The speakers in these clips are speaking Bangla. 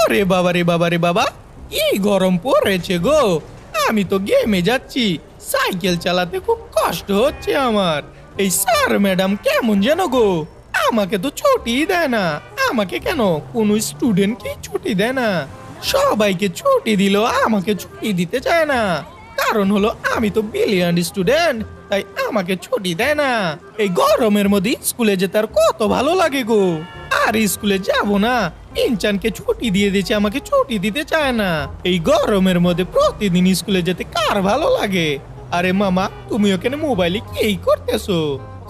ওরে বাবা রে বাবা রে বাবা, কি গরম পড়েছে গো। আমি তো গেমে যাচ্ছি, সাইকেল চালাতে খুব কষ্ট হচ্ছে আমার। এই স্যার ম্যাডাম কেমন যেন গো, আমাকে তো ছুটি দেয় না। আমাকে কেন কোনো স্টুডেন্টকে ছুটি দেয় না, সবাইকে ছুটি দিল, আমাকে ছুটি দিতে চায় না। কারণ হলো আমি তো ব্রিলিয়ান্ট স্টুডেন্ট, তাই আমাকে ছুটি দেয় না। এই গরমের মধ্যে স্কুলে যেতে আর কত ভালো লাগে গো। আর স্কুলে যাব না, ইনচানকে ছুটি দিয়ে দিয়েছে, আমাকে ছুটি দিতে চায় না। এই গরমের মধ্যে প্রতিদিন স্কুলে যেতে কার ভালো লাগে। আরে মামা, তুমি ওখানে মোবাইলে কি করতেছো?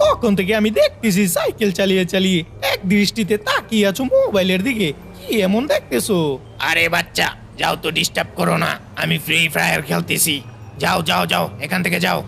কখন থেকে আমি দেখতেছি সাইকেল চালিয়ে চালিয়ে এক দৃষ্টিতে তাকিয়ে আছো মোবাইলের দিকে, কি এমন দেখতেছো? আরে বাচ্চা, যাও তো, ডিস্টার্ব করো না, আমি ফ্রি ফায়ার খেলতেছি। যাও যাও যাও, এখান থেকে যাও।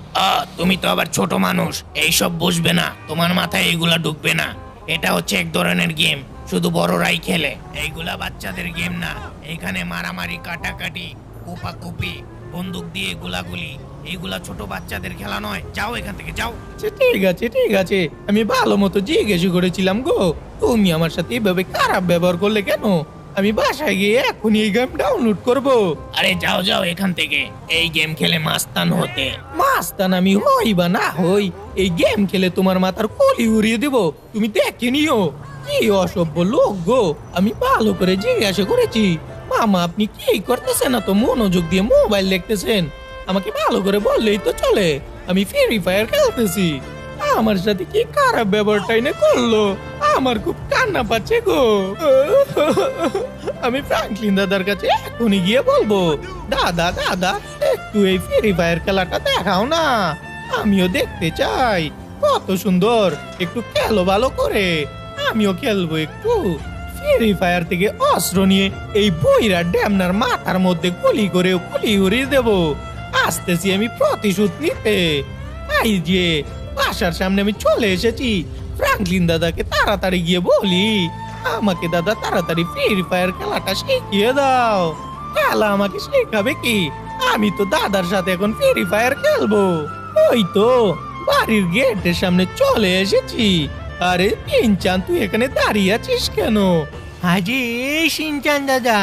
তুমি তো আবার ছোট মানুষ, এইসব বুঝবে না, তোমার মাথায় এইগুলা ঢুকবে না। এটা হচ্ছে এক ধরনের গেম, শুধু বড়রাই খেলে, এইগুলা বাচ্চাদের গেম না। এখানে মারামারি, কাটাকাটি, কোপাকুপি, বন্দুক দিয়ে গোলাগুলি, এইগুলা ছোট বাচ্চাদের খেলা নয়। যাও এখান থেকে যাও। ঠিক আছে ঠিক আছে, আমি ভালো মতো জিজ্ঞেস করেছিলাম গো, তুমি আমার সাথে এভাবে খারাপ ব্যবহার করলে কেন? আমি বাসায় গিয়ে এখনই এই গেম ডাউনলোড করব। আরে যাও যাও এখান থেকে, এই গেম খেলে মাস্তান হতে। মাস্তান আমি হই বা না হই, এই গেম খেলে তোমার মাথার কলি উড়িয়ে দেব, তুমি দেখে নিও। কি অসভ্য লোক গো, আমি ভালো করে জিজ্ঞাসা করেছি। মামা আপনি কি করতেছেন? না তো মনোযোগ দিয়ে মোবাইল দেখতেছেন, আমাকে ভালো করে বললেই তো চলে। আমি ফ্রি ফায়ার খেলতেছি, আমার সাথে কি খারাপ ব্যবহারটাই না করলো। আমার খুব কান্না পাচ্ছে গো। আমি ফ্রাঙ্কলিন দাদার কাছে এখনই গিয়ে বলবো, দাদা দাদা একটু এই ফ্রি ফায়ার খেলাটা দেখাও না, আমিও দেখতে চাই। কত সুন্দর, একটু খেলো ভালো করে, আমিও খেলবো একটু। ফ্রি ফায়ার থেকে অস্ত্র নিয়ে এই বইরা ড্যামনার মাথার মধ্যে গুলি করে গুলি উড়িয়ে দেবো। আসতেছি আমি প্রতিশোধ নিতে। এই যে বাসার সামনে আমি চলে এসেছি, ফ্রাঙ্কলিন দাদাকে তাড়াতাড়ি গিয়ে বলি, আমাকে দাদা তাড়াতাড়ি ফ্রি ফায়ার খেলাটা শিখিয়ে দাও। খেলা আমাকে শেখাবে কি? আমি তো দাদার সাথে এখন ফ্রি ফায়ার খেলবো। ওই তো বাড়ির গেটের সামনে চলে এসেছি। আরে পিনচান, তুই এখানে দাঁড়িয়ে আছিস কেন? আরে শিনচান দাদা,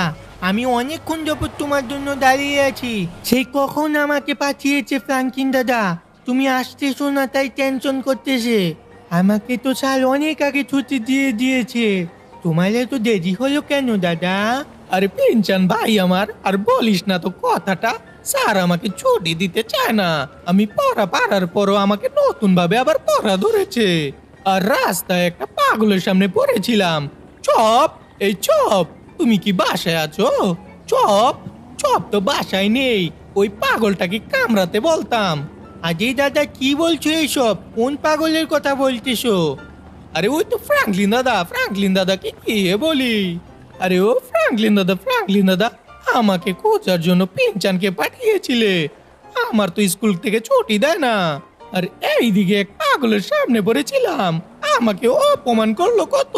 আমি অনেকক্ষণ যাবত তোমার জন্য দাঁড়িয়ে আছি। সেই কখন আমাকে পাঠিয়েছে ফ্রাঙ্কিন দাদা, তুমি আসতেছো না তাই টেনশন করতেছে। আমাকে তো স্যার অনেক আগে ছুটি দিয়ে দিয়েছে, তোমার তো দেরি হলো কেন দাদা? আরে পিনচান ভাই আমার, আর বলিস না তো কথাটা। স্যার আমাকে ছুটি দিতে চায় না, আমি পড়া পারার পরও আমাকে নতুন ভাবে আবার পড়া ধরেছে। আর রাস্তায় একটা পাগলের সামনে পড়েছিলাম। চপ, এই চপ, তুমি কি বাসায় আছো? চপ, চপ তো বাসায় নেই, ওই পাগলটাকে কামড়াতে বলতাম। আজে দাদা কি বলছো এইসব? কোন পাগলের কথা বলতেছো? আরে ওই তো ফ্রাঙ্কলিন দাদা, ফ্রাঙ্কলিন দাদা কি বলি। আরে ও ফ্রাঙ্কলিন দাদা, ফ্রাঙ্কলিন দাদা আমাকে খোঁজার জন্য পিনচানকে পাঠিয়েছিলে। আমার তো স্কুল থেকে ছুটি দেয় না। আর এইদিকে এক পাগলের সামনে পড়েছিলাম, আমাকে অপমান করলো, কত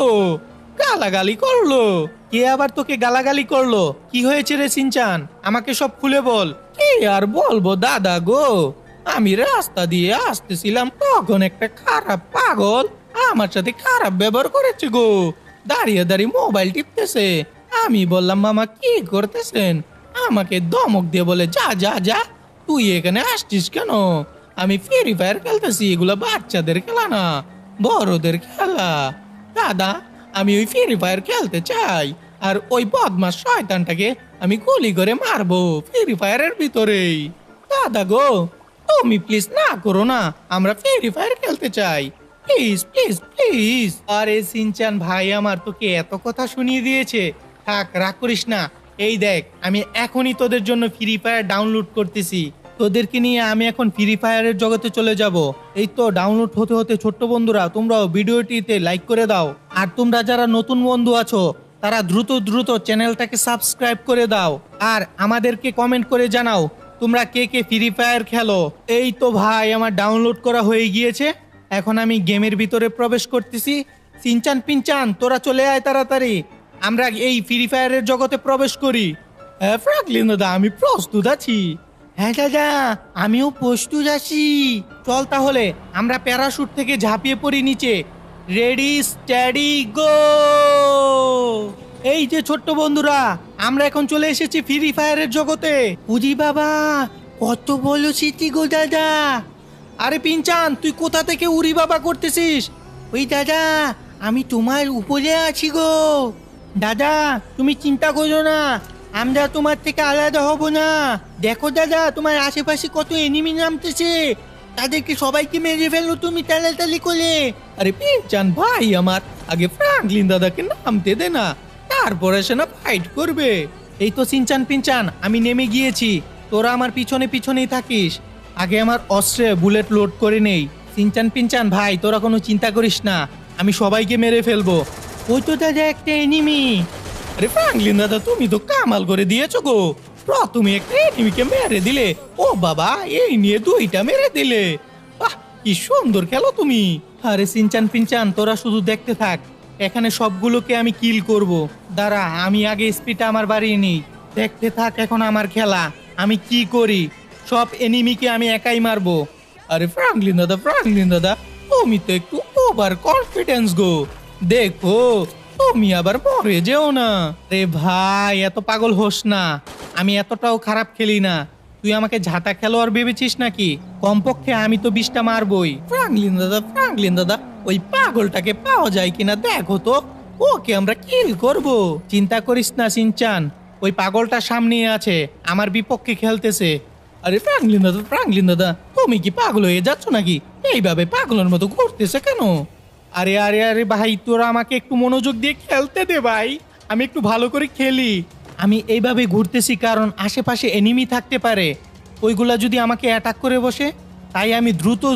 গালাগালি করলো। কে আবার তোকে গালাগালি করলো? কি হয়েছে রে সিনচান, আমাকে সব খুলে বল। কি আর বলবো দাদা গো, আমি রাস্তা দিয়ে আসতেছিলাম, তখন একটা খারাপ পাগল আমার সাথে খারাপ ব্যবহার করেছে গো। দাঁড়িয়ে দাঁড়িয়ে মোবাইল টিপতেছে। আমি বললাম মামা কি করতেছেন? আমাকে ধমক দিয়ে বলে, যা যা যা, তুই এখানে আসছিস কেন? আমি ফ্রি ফায়ার খেলতেছি, এগুলো বাচ্চাদের খেলা না, বড়দের খেলা। দাদা আমি ওই ফ্রি ফায়ার খেলতে চাই, আর ওই বদমাস শয়তানটাকে আমি গুলি করে মারবো ফ্রি ফায়ারের ভিতরেই। দাদা গো তুমি প্লিজ না করো না, আমরা ফ্রি ফায়ার খেলতে চাই, প্লিজ প্লিজ প্লিজ। আরে সিনচান ভাই আমার, তোকে এত কথা শুনিয়ে দিয়েছে, থাক রাগ করিস না। এই দেখ, আমি এখনই তোদের জন্য ফ্রি ফায়ার ডাউনলোড করতেছি, তোদেরকে নিয়ে আমি এখন ফ্রি ফায়ারের জগতে চলে যাব। এই তো ডাউনলোড হতে হতে ছোট্ট বন্ধুরা তোমরাও ভিডিওটিতে লাইক করে দাও, আর তোমরা যারা নতুন বন্ধু আছো তারা দ্রুত দ্রুত চ্যানেলটাকে সাবস্ক্রাইব করে দাও, আর আমাদেরকে কমেন্ট করে জানাও তোমরা কে কে ফ্রি ফায়ার খেলো। এই তো ভাই আমার ডাউনলোড করা হয়ে গিয়েছে, এখন আমি গেমের ভিতরে প্রবেশ করতেছি। সিনচান পিনচান তোরা চলে আয় তাড়াতাড়ি, আমরা এই ফ্রি ফায়ারের জগতে প্রবেশ করি। হ্যাঁ ফ্রাঙ্কলিন দাদা আমি প্রস্তুত আছি। হ্যাঁ দাদা, আমিও প্রস্তুত আছি। চল তাহলে আমরা প্যারাশুট থেকে ঝাঁপিয়ে পড়ি নিচে। Ready steady go. এই যে ছোট্ট বন্ধুরা, আমরা এখন চলে এসেছি ফ্রি ফায়ারের জগতে। উজি বাবা, কত বলো স্মৃতি গো দাদা। আরে পিনচান, তুই কোথা থেকে উড়ি বাবা করতেছিস? ওই দাদা, আমি তোমার উপরে আছি গো। দাদা, তুমি চিন্তা করো না, আমরা তোমার থেকে আলাদা হব না। দেখো দাদা, তোমার আশেপাশে কত এনিমি নামতেছে, তাদেরকে সবাইকে মেরে ফেলো তুমি তাড়াতাড়ি করে। আরে পিনচান ভাই আমার, আগে ফ্রাঙ্কলিন দাদাকে নামতে দে না, তারপরে সে না ফাইট করবে। এই তো সিনচান পিনচান, আমি নেমে গিয়েছি, তোরা আমার পিছনে পিছনেই থাকিস। আগে আমার অস্ত্রে বুলেট লোড করে নেই। সিনচান পিনচান ভাই, তোরা কোনো চিন্তা করিস না, আমি সবাইকে মেরে ফেলবো। ওই তো দাদা একটা এনিমি। আরে ফ্রাঙ্কলিন দাদা, তুমি তো কামাল করে দিয়েছো গো, প্রথমে একটা এনিমিকে মেরে দিলে, ও বাবা এই নিয়ে দুইটা মেরে দিলে। বাহ, কি সুন্দর খেলো তুমি। আরে সিনচান পিনচান, তোরা শুধু দেখতে থাক, এখানে সবগুলোকে আমি কিল করব। দাঁড়া, আমি আগে স্পিডটা আমার বাড়িয়ে নিই, দেখতে থাক এখন আমার খেলা আমি কি করি। সব এনিমিকে আমি একাই মারবো। আরে ফ্রাঙ্কলিন দাদা, তুমি তো একটু ওভার কনফিডেন্স গো, দেখো তুমি আবার মরে যেও না। রে ভাই, এত পাগল হোস না, আমি এতটাও খারাপ খেলি না। তুই আমাকে ঝাঁটা খেলোয়াড় ভেবেছিস নাকি? কমপক্ষে আমি তো 20টা মারবই। ফ্রাঙ্কলিন দাদা, ওই পাগলটাকে পাওয়া যায় কিনা দেখো তো, ওকে আমরা কিল করব। চিন্তা করিস না সিনচান, ওই পাগলটা সামনে আছে, আমার বিপক্ষে খেলতেছে। আরে ফ্রাঙ্কলিন দাদা, তুমি কি পাগল হয়ে যাচ্ছ নাকি? এইভাবে পাগলের মতো ঘুরতেছে কেন? আরে আরে আরে ভাই, তোরা আমাকে একটু মনোযোগ দিয়ে খেলতে দে ভাই, আমি একটু ভালো করে খেলি। আমি এইভাবে ঘুরতেছি কারণ আশেপাশে এনিমি থাকতে পারে, ওইগুলা যদি আমাকে অ্যাটাক করে বসে, তাই আমি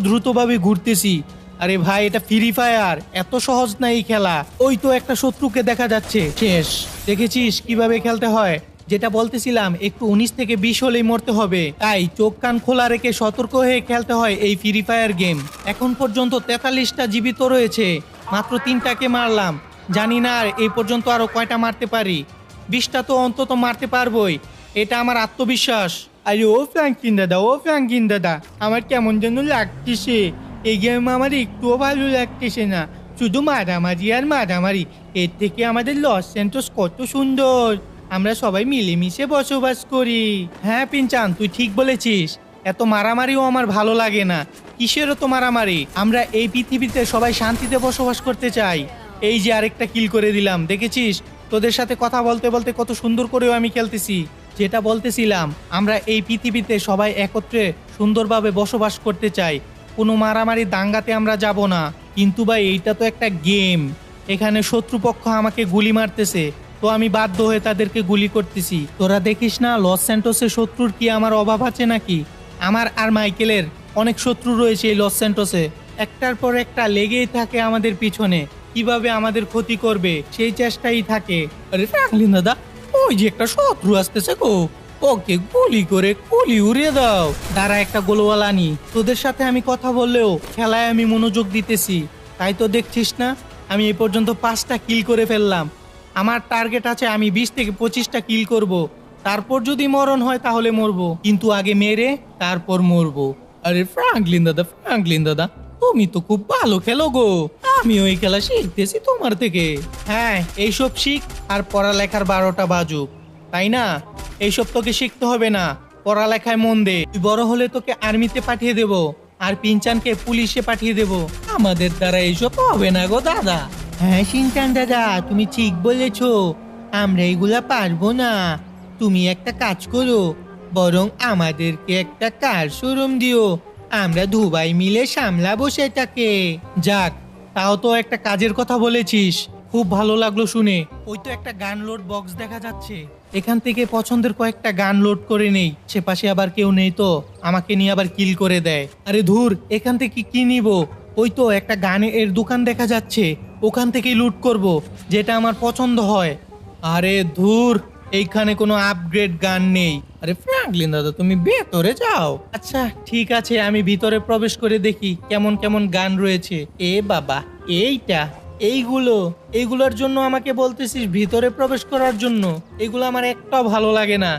দ্রুতভাবে ঘুরতেছি। আরে ভাই, এটা ফ্রি ফায়ার, এত সহজ না এই খেলা। ওই তো একটা শত্রুকে দেখা যাচ্ছে, শেষ। দেখেছিস কিভাবে খেলতে হয়? যেটা বলতেছিলাম, একটু 19 থেকে 20 হলেই মরতে হবে, তাই চোখ কান খোলা রেখে সতর্ক হয়ে খেলতে হয় এই ফ্রি ফায়ার গেম। এখন পর্যন্ত 43টা জীবিত রয়েছে, মাত্র 3টাকে মারলাম, জানি না আর এই পর্যন্ত আরো কয়টা মারতে পারি। 20টা তো অন্তত মারতে পারবোই, এটা আমার আত্মবিশ্বাস। আরে ও ফ্রাঙ্কিন দাদা, আমার কেমন যেন লাগতেছে। এই গেম আমার একটুও ভালো লাগতেছে না, শুধু মারামারি আর মারামারি। এর থেকে আমাদের লস স্যান্টোস কত সুন্দর, আমরা সবাই মিলেমিশে বসবাস করি। হ্যাঁ পিনচান, তুই ঠিক বলেছিস, এত মারামারিও আমার ভালো লাগে না। কিসেরও তো মারামারি, আমরা এই পৃথিবীতে সবাই শান্তিতে বসবাস করতে চাই। এই যে আরেকটা কিল করে দিলাম, দেখেছিস? তোদের সাথে কথা বলতে বলতে কত সুন্দর করেও আমি খেলতেছি। যেটা বলতেছিলাম, আমরা এই পৃথিবীতে সবাই একত্রে সুন্দরভাবে বসবাস করতে চাই, কোনো মারামারি দাঙ্গাতে আমরা যাব না। কিন্তু ভাই, এইটা তো একটা গেম, এখানে শত্রুপক্ষ আমাকে গুলি মারতেছে, তো আমি বাধ্য হয়ে তাদেরকে গুলি করতেছি। তোরা দেখিস না লস স্যান্টোসের শত্রুর কি আমার অভাব আছে নাকি? আমার আর মাইকেলের অনেক শত্রু রয়েছে এই লস স্যান্টোসে, একটার পর একটা লেগেই থাকে আমাদের পিছনে, কিভাবে আমাদের ক্ষতি করবে সেই চেষ্টাই থাকে। আরে ফ্রাঙ্কলিন দাদা, ওই যে একটা শত্রু আসতেছে গো, ওকে গুলি করে গুলি উড়িয়ে দাও। দাঁড়া, একটা গোলওয়ালা আনি। তোদের সাথে আমি কথা বললেও খেলায় আমি মনোযোগ দিতেছি, তাই তো দেখছিস না আমি এই পর্যন্ত 5টা কিল করে ফেললাম। আমার টার্গেট আছে আমি 20 থেকে 25টা কিল করব, তারপর যদি মরণ হয় তাহলে মরবো, কিন্তু আগে মেরে তারপর মরবো। আরে ফ্রাঙ্কলিন দাদা, তুমি তো খুব ভালো খেলো গো, আমি ওই খেলা শিখতেছি তোমার থেকে। হ্যাঁ, এইসব শিখ আর পড়ালেখার 12টা বাজুক, তাই না? এইসব তোকে শিখতে হবে না, পড়ালেখায় মন দে। তুই বড় হলে তোকে আর্মিতে পাঠিয়ে দেব, আর পিনচানকে পুলিশে পাঠিয়ে দেব। আমাদের দ্বারা এইসব হবে না গো দাদা। হ্যাঁ সিনচান দাদা, তুমি ঠিক বলেছো, আমরা এগুলা পারবো না। তুমি একটা কাজ করো, বরং আমাদেরকে একটা কার শোরুম দিও, আমরা দুবাই মিলে সামলাবো সেটাকে। যাক, তাও তো একটা কাজের কথা বলেছিস, খুব ভালো লাগলো শুনে। ওই তো একটা গান লোড বক্স দেখা যাচ্ছে, এখান থেকে পছন্দের কয়েকটা গান লোড করে নেই। সে পাশে আবার কেউ নেই তো আমাকে নিয়ে আবার কিল করে দেয়। আরে ধুর, এখান থেকে কি নিব? ওই তো একটা গানের দোকান দেখা যাচ্ছে, ওখান থেকেই লুট করব, যেটা আমার পছন্দ হয়। আরে ধুর, এইখানে কোনো আপগ্রেড গান নেই। আরে ফ্রাঙ্কলিন দাদা, তুমি ভেতরে যাও। আচ্ছা ঠিক আছে, আমি ভিতরে প্রবেশ করে দেখি কেমন কেমন গান রয়েছে। এ বাবা, এইগুলোর জন্য আমাকে বলতেছিস ভিতরে প্রবেশ করার জন্য? এগুলো আমার একটাও ভালো লাগে না,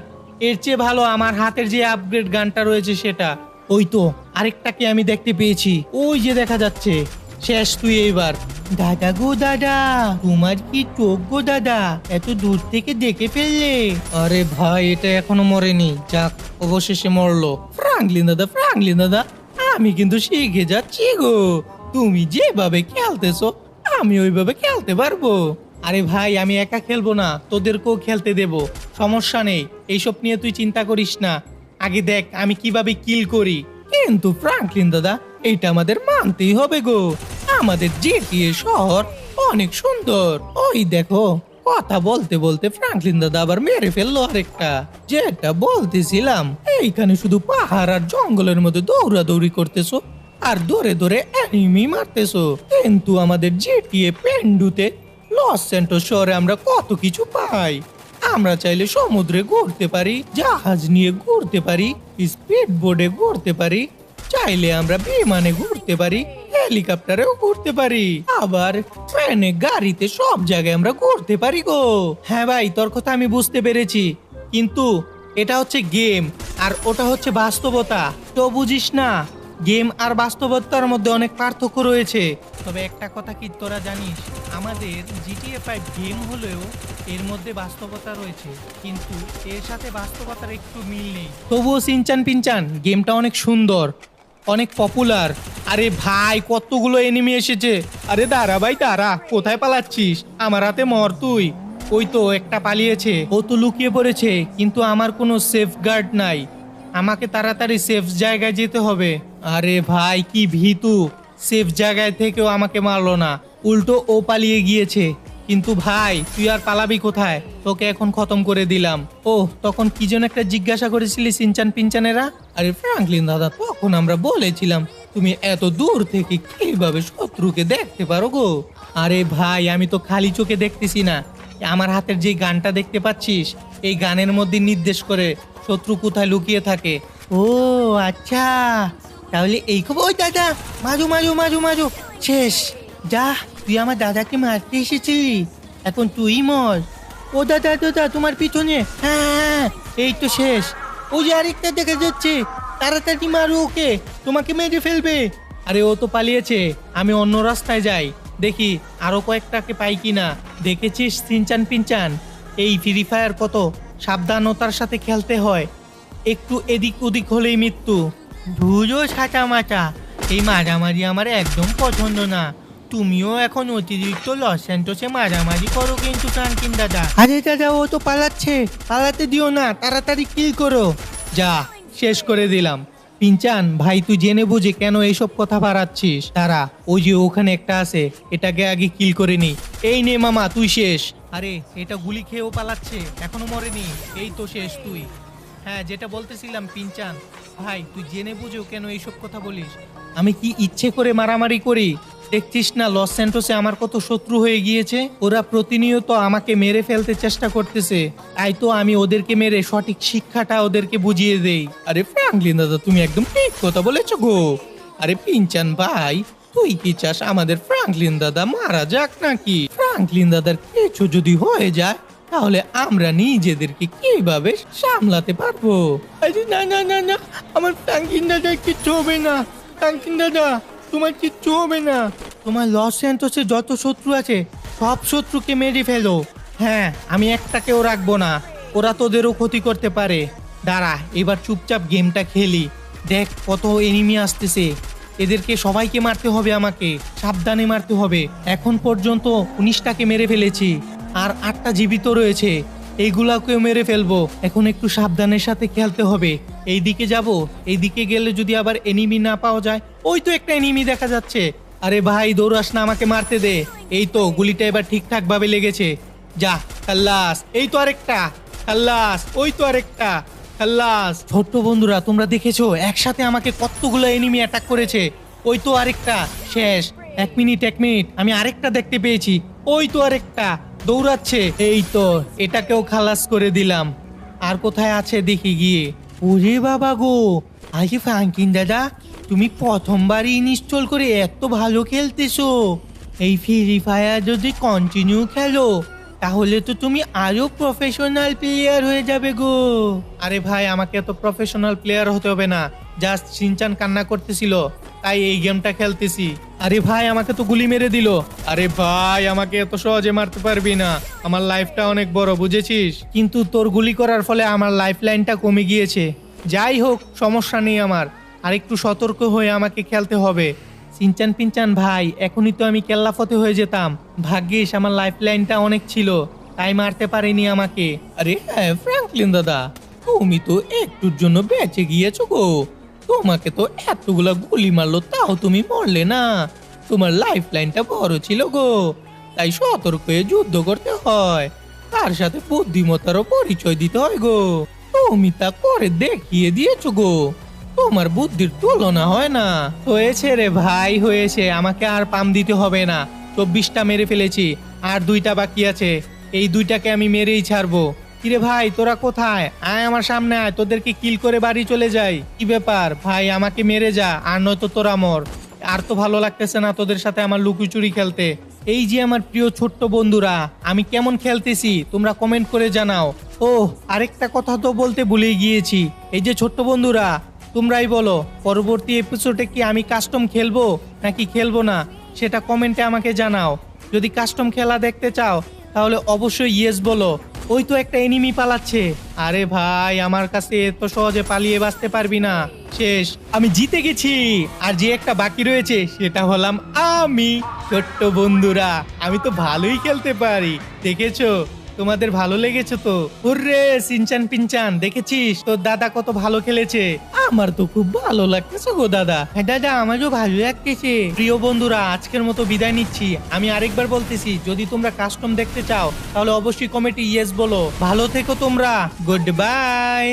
এর চেয়ে ভালো আমার হাতের যে আপগ্রেড গানটা রয়েছে সেটা। ওই তো আরেকটাকে আমি দেখতে পেয়েছি, ওই যে দেখা যাচ্ছে। শেষ তুই এইবার। দাদা গো দাদা, তোমার কি চোখ গো দাদা, এত দূর থেকে দেখে ফেললে? আরে ভাই, এটা এখনো মরেনি। যাক, অবশেষে মরলো। ফ্রাঙ্কলিন দাদা, আমি কিন্তু শিখে যাচ্ছি গো। তুমি যেভাবে খেলতেছো আমি ওইভাবে খেলতে পারবো। আরে ভাই, আমি একা খেলবো না, তোদেরকেও খেলতে দেব। সমস্যা নেই, এইসব নিয়ে তুই চিন্তা করিস না। আগে দেখ আমি কিভাবে কিল করি। কিন্তু ফ্রাঙ্কলিন দাদা, এইটা আমাদের মানতেই হবে গো। আমাদের জিটিএ শহর অনেক সুন্দর। ওই দেখো, কথা বলতে বলতে ফ্রাঙ্কলিন দাদা আবার মেরে ফেললো আরেকটা। যেটা বলতেছিলাম, এইখানে শুধু পাহাড় আর জঙ্গলের মধ্যে দৌড়াদৌড়ি করতেছো আর দৌড়ে দৌড়ে এনিমি মারতেছো। কিন্তু আমাদের জিটিএ পেন্ডুতে লস স্যান্টোস শহরে আমরা কত কিছু পাই। আমরা চাইলে সমুদ্রে ঘুরতে পারি, জাহাজ নিয়ে ঘুরতে পারি, স্পিড বোর্ডে ঘুরতে পারি, চাইলে আমরা বিমানে ঘুরতে পারি, হেলিকপ্টারেও ঘুরতে পারি, আবার ট্রেনে, গাড়িতে, সব জায়গায় আমরা ঘুরতে পারি গো। হ্যাঁ ভাই, তোর কথা আমি বুঝতে পেরেছি, কিন্তু এটা হচ্ছে গেম আর ওটা হচ্ছে বাস্তবতা। তো বুঝিস না, গেম আর বাস্তবতার মধ্যে অনেক পার্থক্য রয়েছে। তবে একটা কথা কি তোরা জানিস, আমাদের জিটিএ 5 গেম হলেও এর মধ্যে বাস্তবতা রয়েছে, কিন্তু এর সাথে বাস্তবতার একটু মিল নেই। তবুও সিনচান পিনচান গেমটা অনেক সুন্দর, অনেক পপুলার। আরে ভাই, কতগুলো এনিমি এসেছে। আরে দাঁড়া ভাই দাঁড়া, কোথায় পালাচ্ছিস? আমার হাতে মর তুই। ওই তো একটা পালিয়েছে, ও তো লুকিয়ে পড়েছে, কিন্তু আমার কোনো সেফ গার্ড নাই। আমাকে তাড়াতাড়ি সেফ জায়গায় যেতে হবে। আরে ভাই, কি ভীতু, সেফ জায়গায় থেকেও আমাকে মারলো না, উল্টো ও পালিয়ে গিয়েছে। কিন্তু ভাই, তুই আর পালাবি কোথায়? তোকে এখন খতম করে দিলাম। ও, তখন কি যেন একটা জিজ্ঞাসা করেছিলি সিনচান পিনচানেরা? আরে ফ্রাঙ্কলিন দাদা, তখন আমরা বলেছিলাম তুমি এত দূর থেকে কিভাবে শত্রুকে দেখতে পারো গো? আরে ভাই, আমি তো খালি চোখে দেখতেছি না, আমার হাতের যে গানটা দেখতে পাচ্ছিস, এই গানের মধ্যে নির্দেশ করে শত্রু কোথায় লুকিয়ে থাকে। ও আচ্ছা, তাহলে এই খবর। ওই দাদা, মাজু মাজু মাজু মাজু, শেষ। যা, তুই আমার দাদাকে মারতে এসেছিলি, এখন তুই মর। ও দাদা দাদা, তোমার পিছনে। হ্যাঁ, এই তো শেষ। ওই যে আরেকটা দেখা যাচ্ছে, তাড়াতাড়ি মারো ওকে, তোমাকে মেরে ফেলবে। আরে ও তো পালিয়েছে, আমি অন্য রাস্তায় যাই, দেখি আরো কয়েকটাকে পাই কিনা। দেখেছিস সিনচান পিনচান, এই ফ্রি ফায়ার কত সাবধানতার সাথে খেলতে হয়, একটু এদিক ওদিক হলেই মৃত্যু। ধুজো ছাটা মাটা, এই মারামারি আমার একদম পছন্দ না। তুমিও এখন অতিরিক্ত লস স্যান্টোসে মারামারি করো কিন্তু ফ্রাঙ্কলিন দাদা। আরে দাদা, ও তো পালাচ্ছে, পালাতে দিও না, তাড়াতাড়ি কিল করো। যা, শেষ করে দিলাম। পিনচান ভাই, তুই জেনে বুঝে কেন এইসব কথা বাড়াচ্ছিস? তারা ওই যে ওখানে একটা আছে, এটাকে আগে কিল করে নি। এই নে মামা, তুই শেষ। আরে এটা গুলি খেয়েও পালাচ্ছে, এখনো মরেনি। এই তো শেষ তুই। হ্যাঁ, যেটা বলতেছিলাম পিনচান ভাই, তুই জেনে বুঝেও কেন এইসব কথা বলিস? আমি কি ইচ্ছে করে মারামারি করি? দেখছিস না লস স্যান্টোসে আমার কত শত্রু হয়ে গিয়েছে, ওরা প্রতিনিয়ত আমাকে মেরে ফেলতে চেষ্টা করতেছে। তাই তো আমি ওদেরকে মেরে সঠিক শিক্ষাটা ওদেরকে বুঝিয়ে দেই। আরে ফ্রাঙ্কলিন দাদা, তুমি একদম ঠিক কথা বলেছো গো। আরে পিনচান ভাই, তুই কি চাস আমাদের ফ্রাঙ্কলিন দাদা মারা যাক নাকি? ফ্রাঙ্কলিন দাদার কিছু যদি হয়ে যায়, তাহলে আমরা নিজেদেরকে কিভাবে সামলাতে পারবো? আরে না না না না, আমার ফ্রাঙ্কলিন দাদা কিচ্ছু হবে না। ফ্রাঙ্কলিন দাদা, তোমার কিচ্ছু হবে না। তোমার লস স্যান্টোসে যত শত্রু আছে সব শত্রুকে মেরে ফেলো। হ্যাঁ, আমি একটাকেও রাখবো না, ওরা তোদেরও ক্ষতি করতে পারে। দাঁড়া, এবার চুপচাপ গেমটা খেলি। দেখ কত এনিমি আসতেছে, এদেরকে সবাইকে মারতে হবে, আমাকে সাবধানে মারতে হবে। এখন পর্যন্ত 19টাকে মেরে ফেলেছি, আর 8টা জীবিত রয়েছে, এইগুলাকেও মেরে ফেলবো। এখন একটু সাবধানের সাথে খেলতে হবে। এইদিকে যাব, এইদিকে গেলে যদি আবার এনিমি না পাওয়া যায়। ওই তো একটা এনিমি দেখা যাচ্ছে। আরে ভাই দৌড়াস না, আমাকে মারতে দে। এই তো গুলিটা এবার ঠিকঠাক ভাবে লেগেছে। যা খাল্লাস, এই তো আরেকটা খাল্লাস, ওই তো আরেকটা খাল্লাস। ছোট্ট বন্ধুরা, তোমরা দেখেছো একসাথে আমাকে কতগুলো এনিমি অ্যাটাক করেছে। ওই তো আরেকটা শেষ। এক মিনিট, আমি আরেকটা দেখতে পেয়েছি। ওই তো আরেকটা দৌড়াচ্ছে। এই তো, এটাকেও খালাস করে দিলাম। আর কোথায় আছে দেখি গিয়ে। ওরে বাবা গো, আজকে ফ্রাঙ্কলিন দাদা, তুমি প্রথমবারই ইনস্টল করে এত ভালো খেলতেছো। এই ফ্রি ফায়ার যদি কন্টিনিউ খেলো, তাহলে তো তুমি আরো প্রফেশনাল প্লেয়ার হয়ে যাবে গো। আরে ভাই, আমাকে এত প্রফেশনাল প্লেয়ার হতে হবে না, জাস্ট সিনচান কান্না করতেছিল তাই এই গেমটা খেলতেছি। আরে ভাই আমাকে তো গুলি মেরে দিল। আরে ভাই আমাকে এত সহজে মারতে পারবি না, আমার লাইফটা অনেক বড় বুঝেছিস, কিন্তু তোর গুলি করার ফলে আমার লাইফ লাইনটা কমে গিয়েছে। যাই হোক সমস্যা নেই, আমার আর একটু সতর্ক হয়ে আমাকে খেলতে হবে। সিনচান পিনচান ভাই, এখনই তো আমি কেল্লাফতে হয়ে যেতাম, ভাগ্যিস আমার লাইফ লাইনটা অনেক ছিল, তাই মারতে পারেনি আমাকে। আরে হ্যাঁ ফ্র্যাঙ্কলিন দাদা, তুমি তো একটুর জন্য বেঁচে গিয়েছো গো, তোমাকে তো এতগুলা গুলি মারলো তাও তুমি মরলে না, তোমার লাইফ লাইনটা বড় ছিল গো, তাই সতর্ক হয়ে যুদ্ধ করতে হয়, তার সাথে বুদ্ধিমত্তারও পরিচয় দিতে হয় গো, তুমি তা করে দেখিয়ে দিয়েছো গো, তোমার বুদ্ধির তুলনা হয় না। হয়েছে রে ভাই হয়েছে, আমাকে আর পাম দিতে হবে না, 24টা মেরে ফেলেছি, আর 2টা বাকি আছে, এই 2টাকে আমি মেরেই ছাড়বো। কিরে ভাই তোরা কোথায়, আয় আমার সামনে আয়, তোদেরকে কিল করে বাড়ি চলে যাই। কি ব্যাপার ভাই, আমাকে মেরে যা, আর নয়তো তোরা মর, আর তো ভালো লাগতেছে না তোদের সাথে আমার লুকোচুরি খেলতে। এই যে আমার প্রিয় ছোট্ট বন্ধুরা, আমি কেমন খেলতেছি তোমরা কমেন্ট করে জানাও। ও আরেকটা কথা তো বলতে ভুলেই গিয়েছি, এই যে ছোট্ট বন্ধুরা তোমরাই বলো পরবর্তী এপিসোডে কি আমি কাস্টম খেলবো নাকি খেলবো না, সেটা কমেন্টে আমাকে জানাও। যদি কাস্টম খেলা দেখতে চাও তাহলে অবশ্যই ইয়েস বলো। ওই তো একটা এনিমি পালাচ্ছে, আরে ভাই আমার কাছে এত সহজে পালিয়ে বাঁচতে পারবি না, শেষ, আমি জিতে গেছি, আর যে একটা বাকি রয়েছে সেটা হলাম আমি। ছোট্ট বন্ধুরা আমি তো ভালোই খেলতে পারি, দেখেছো, তোমাদের ভালো লেগেছে তো? হুররে সিনচান পিনচান, দেখেছিস তোর দাদা কত ভালো খেলেছে, আমার তো খুব ভালো লাগতেছে গো দাদা। হ্যাঁ দাদা আমারও ভালো লাগতেছে। প্রিয় বন্ধুরা আজকের মতো বিদায় নিচ্ছি, আমি আরেকবার বলতেছি যদি তোমরা কাস্টম দেখতে চাও তাহলে অবশ্যই কমেন্টে ইয়েস বলো। ভালো থেকো তোমরা, গুড বাই।